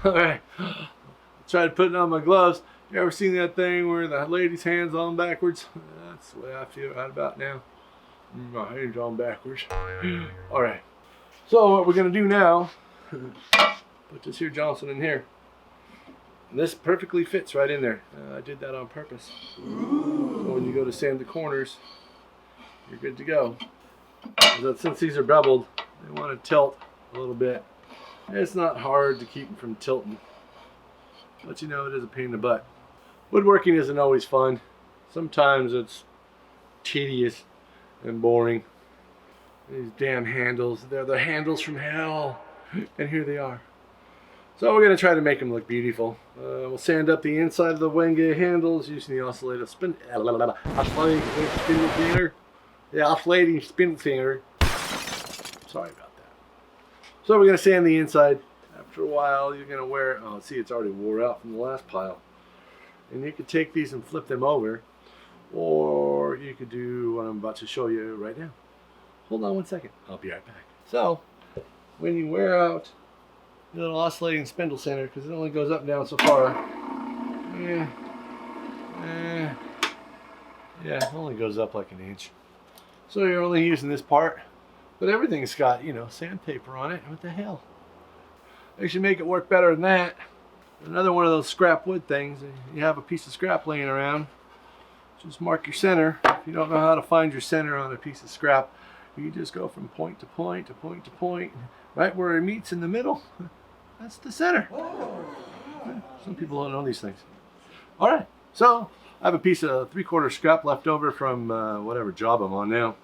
Alright, tried putting on my gloves. You ever seen that thing where the lady's hands on backwards? That's the way I feel right about now. My hands on backwards. Alright, so what we're going to do now, put this here Johnson in here. And this perfectly fits right in there. I did that on purpose. So when you go to sand the corners, you're good to go. But since these are beveled, they want to tilt a little bit. It's not hard to keep them from tilting, but you know, it is a pain in the butt. Woodworking isn't always fun. Sometimes it's tedious and boring. These damn handles, they're the handles from hell, and here they are. So we're going to try to make them look beautiful. We'll sand up the inside of the Wenge handles using the oscillating spindle sander. The oscillating spindle sander. Sorry about that. So we're going to sand the inside. After a while, you're going to wear, oh, see, it's already wore out from the last pile. And you could take these and flip them over, or you could do what I'm about to show you right now. Hold on one second. I'll be right back. So, when you wear out the little oscillating spindle sander, because it only goes up and down so far, yeah, it only goes up like an inch. So you're only using this part, but everything's got, you know, sandpaper on it. What the hell? They should make it work better than that. Another one of those scrap wood things. You have a piece of scrap laying around, just mark your center. If you don't know how to find your center on a piece of scrap, you just go from point to point to point to point, right where it meets in the middle. That's the center. Some people don't know these things. All right, so I have a piece of 3/4 scrap left over from whatever job I'm on now.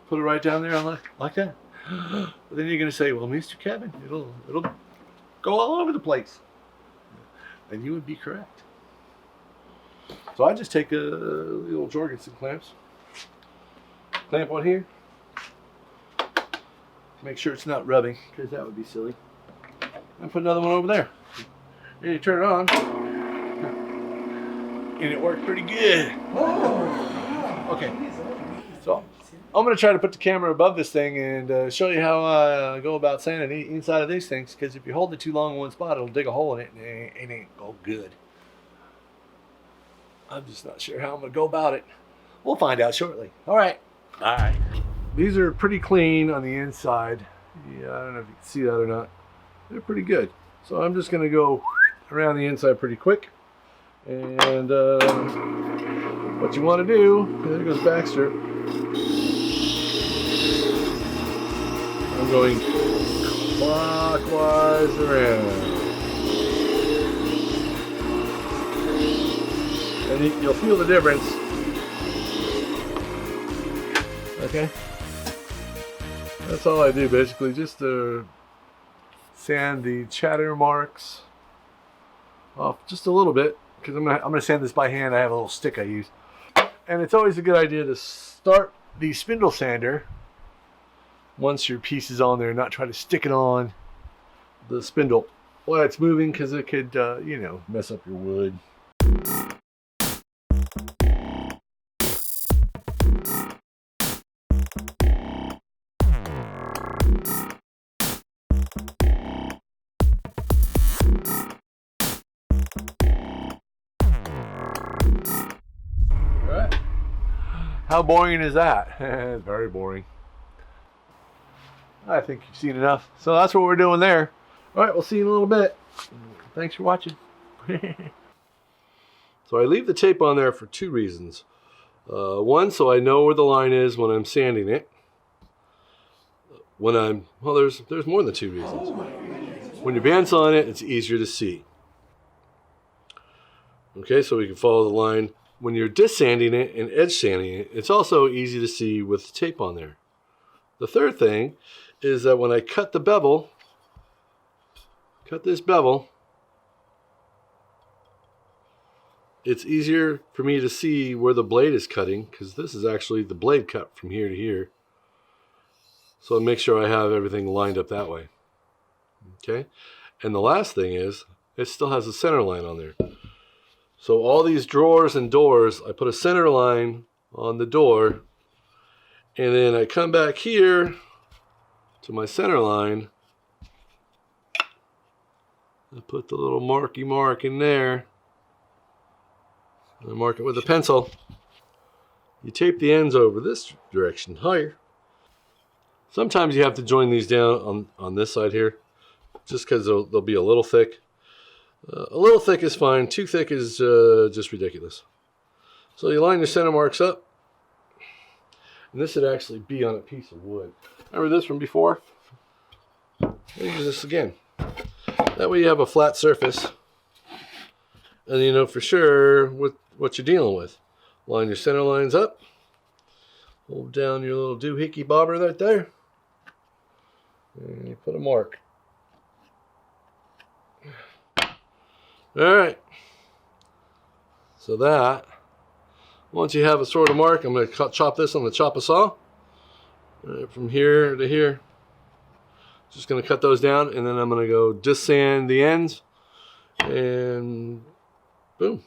Put it right down there like that. But then you're going to say, well, Mr. Kevin, it'll go all over the place. And you would be correct. So I just take a little Jorgensen clamps, clamp one here, make sure it's not rubbing, because that would be silly, and put another one over there. And you turn it on, and it worked pretty good. Okay, so I'm going to try to put the camera above this thing and show you how I go about sanding the inside of these things, because if you hold it too long in one spot, it'll dig a hole in it and it ain't go good. I'm just not sure how I'm going to go about it. We'll find out shortly. All right. Bye. These are pretty clean on the inside. Yeah, I don't know if you can see that or not. They're pretty good. So I'm just going to go around the inside pretty quick. And what you want to do, there goes Baxter. I'm going clockwise around. And you'll feel the difference. Okay? That's all I do basically, just to sand the chatter marks off just a little bit, because I'm gonna sand this by hand. I have a little stick I use. And it's always a good idea to start the spindle sander once your piece is on there, not try to stick it on the spindle while it's moving, because it could, you know, mess up your wood. Alright. How boring is that? It's very boring. I think you've seen enough. So that's what we're doing there. Alright, we'll see you in a little bit. Thanks for watching. So I leave the tape on there for two reasons. One, so I know where the line is when I'm sanding it. Well, there's more than two reasons. When your band's on it, it's easier to see. Okay, so we can follow the line. When you're dis-sanding it and edge sanding it, it's also easy to see with the tape on there. The third thing is that when I cut the bevel, cut this bevel, it's easier for me to see where the blade is cutting, because this is actually the blade cut from here to here. So I'll make sure I have everything lined up that way. Okay, and the last thing is, it still has a center line on there. So all these drawers and doors, I put a center line on the door, and then I come back here to my center line, I put the little marky mark in there. I mark it with a pencil. You tape the ends over this direction higher. Sometimes you have to join these down on this side here, just because they'll be a little thick. A little thick is fine. Too thick is just ridiculous. So you line your center marks up. And this would actually be on a piece of wood. Remember this from before? Use this again. That way you have a flat surface. And you know for sure what you're dealing with. Line your center lines up. Hold down your little doohickey bobber right there. And you put a mark. Alright. So that, once you have a sort of mark, I'm going to chop this on the chop-a-saw. Right, from here to here. Just going to cut those down, and then I'm going to go desand the ends. And boom.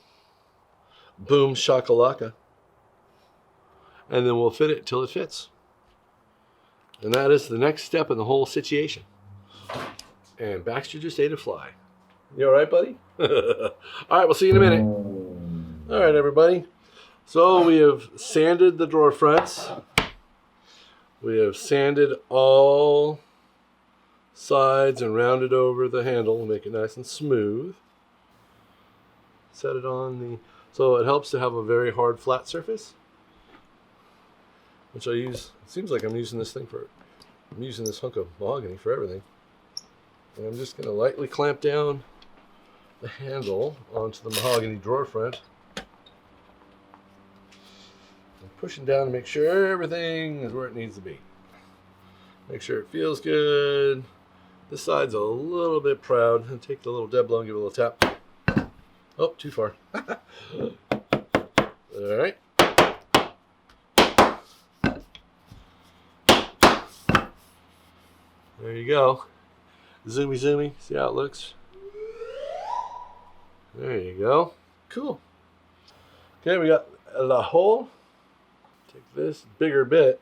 Boom shakalaka. And then we'll fit it till it fits. And that is the next step in the whole situation. And Baxter just ate a fly. You all right, buddy? All right, we'll see you in a minute. All right, everybody. So we have sanded the drawer fronts. We have sanded all sides and rounded over the handle and make it nice and smooth. Set it on the... So it helps to have a very hard flat surface, which I use. It seems like I'm using this hunk of mahogany for everything. And I'm just going to lightly clamp down the handle onto the mahogany drawer front. I'm pushing down to make sure everything is where it needs to be. Make sure it feels good. This side's a little bit proud. And take the little dead blow and give it a little tap. Oh, too far. All right. There you go. Zoomy, zoomy. See how it looks? There you go. Cool. Okay, we got the hole. Take this bigger bit.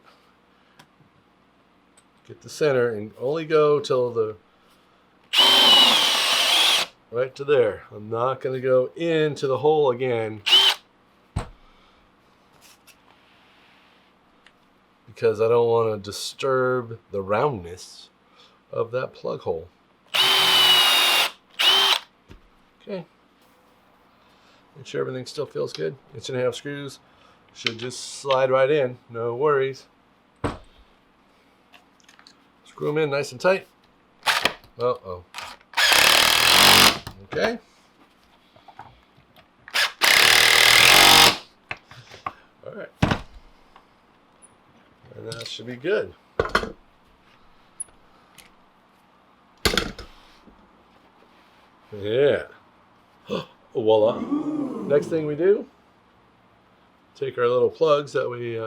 Get the center and only go till the... right to there. I'm not going to go into the hole again. Because I don't want to disturb the roundness of that plug hole. Okay. Make sure everything still feels good. 1.5 screws should just slide right in. No worries. Screw them in nice and tight. Uh-oh. Okay. All right. And that should be good. Yeah. Voila. Next thing we do, take our little plugs that we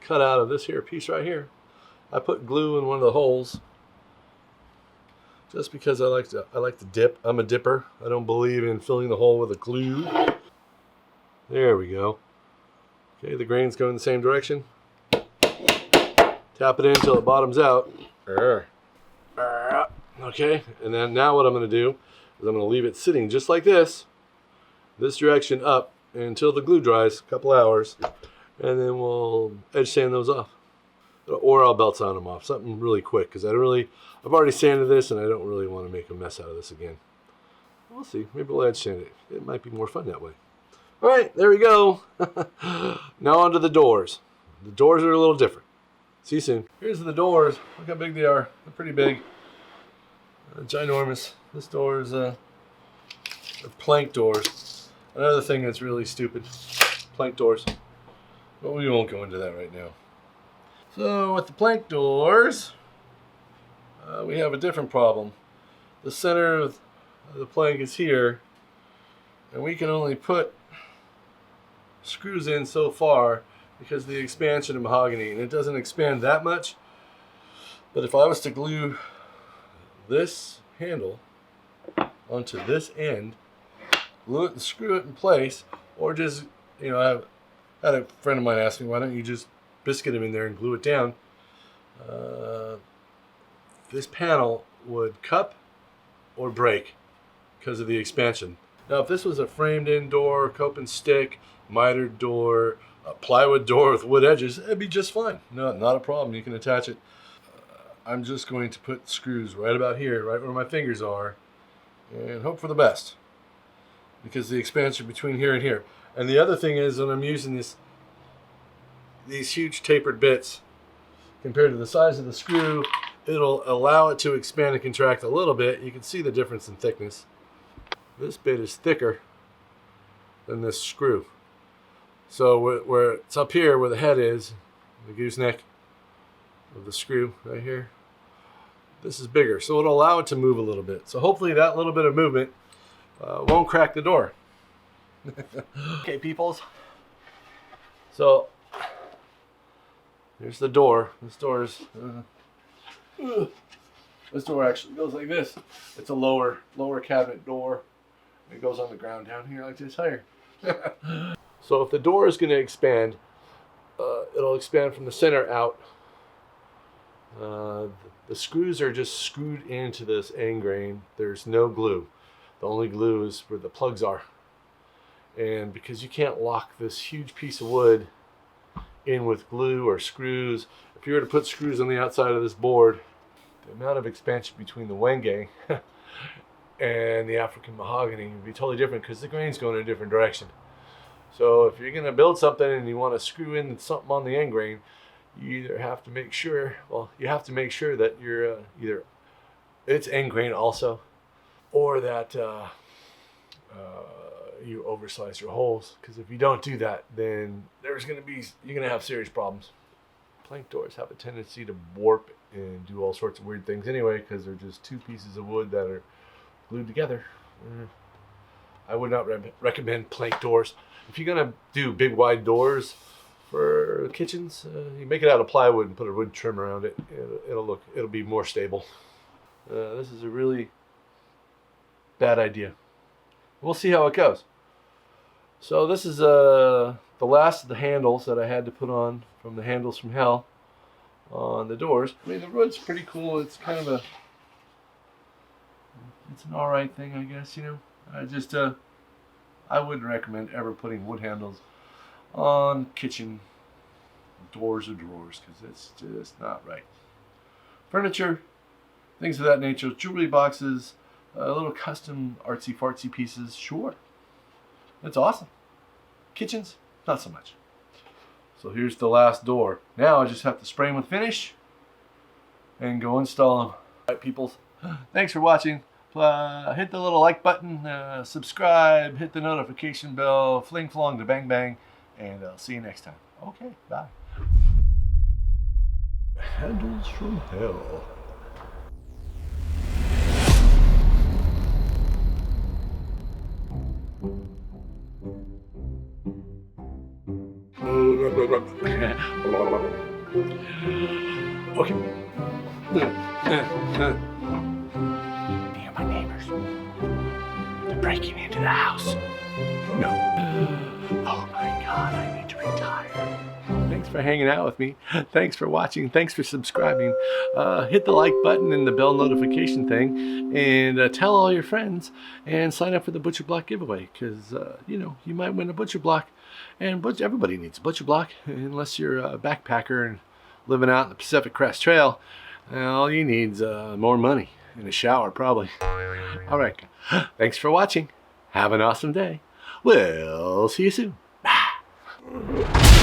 cut out of this here piece right here. I put glue in one of the holes just because I like to dip. I'm a dipper. I don't believe in filling the hole with a glue. There we go. Okay, the grains go in the same direction. Tap it in until it bottoms out. Okay, and then now what I'm going to do is I'm going to leave it sitting just like this direction up until the glue dries, a couple hours, and then we'll edge sand those off. Or I'll belt saw them off, something really quick, because I've already sanded this and I don't really want to make a mess out of this again. We'll see, maybe we'll edge sand it. It might be more fun that way. All right, there we go. Now onto the doors. The doors are a little different. See you soon. Here's the doors. Look how big they are. They're pretty big. Ginormous. This door is they're plank doors. Another thing that's really stupid. Plank doors. But we won't go into that right now. So with the plank doors, we have a different problem. The center of the plank is here, and we can only put screws in so far because of the expansion of mahogany, and it doesn't expand that much. But if I was to glue this handle onto this end, glue it and screw it in place, or just, I had a friend of mine ask me, why don't you just biscuit them in there and glue it down? This panel would cup or break because of the expansion. Now, if this was a framed in door, cope and stick, mitered door, a plywood door with wood edges, it'd be just fine. No, not a problem. You can attach it. I'm just going to put screws right about here, right where my fingers are, and hope for the best, because the expansion between here and here. And the other thing is, when I'm using these huge tapered bits, compared to the size of the screw, it'll allow it to expand and contract a little bit. You can see the difference in thickness. This bit is thicker than this screw. So where it's up here, where the head is, the gooseneck of the screw right here, this is bigger. So it'll allow it to move a little bit. So hopefully that little bit of movement won't crack the door. Okay, peoples. So here's the door. This door actually goes like this. It's a lower cabinet door. It goes on the ground down here like this higher. So if the door is going to expand, it'll expand from the center out. The screws are just screwed into this end grain. There's no glue. The only glue is where the plugs are. And because you can't lock this huge piece of wood in with glue or screws, if you were to put screws on the outside of this board, the amount of expansion between the Wenge and the African mahogany would be totally different because the grain's going in a different direction. So if you're going to build something and you want to screw in something on the end grain, you either have to make sure, that you're either it's end grain also, or that you oversize your holes, because if you don't do that, then you're going to have serious problems. Plank doors have a tendency to warp and do all sorts of weird things anyway, because they're just two pieces of wood that are glued together. I would not recommend plank doors. If you're going to do big wide doors for kitchens, you make it out of plywood and put a wood trim around it. It'll be more stable. This is a really bad idea. We'll see how it goes. So this is the last of the handles that I had to put on from the Handles from Hell on the doors. I mean, the wood's pretty cool. It's kind of it's an alright thing, I guess, you know. I wouldn't recommend ever putting wood handles on kitchen doors or drawers, because it's just not right. Furniture, things of that nature, jewelry boxes, little custom artsy fartsy pieces, sure. That's awesome. Kitchens, not so much. So here's the last door. Now I just have to spray them with finish and go install them. All right, peoples. Thanks for watching. Hit the little like button, subscribe, hit the notification bell, fling flong to bang bang, and I'll see you next time. Okay, bye. Handles from Hell. Okay. My neighbors. They're breaking into the house. No. Oh my God, I need to retire. Thanks for hanging out with me. Thanks for watching. Thanks for subscribing. Hit the like button and the bell notification thing, and tell all your friends, and sign up for the Butcher Block giveaway, because you might win a Butcher Block, and everybody needs a Butcher Block unless you're a backpacker and living out in the Pacific Crest Trail. All you need is more money and a shower, probably. All right. Thanks for watching. Have an awesome day. We'll see you soon. Bye.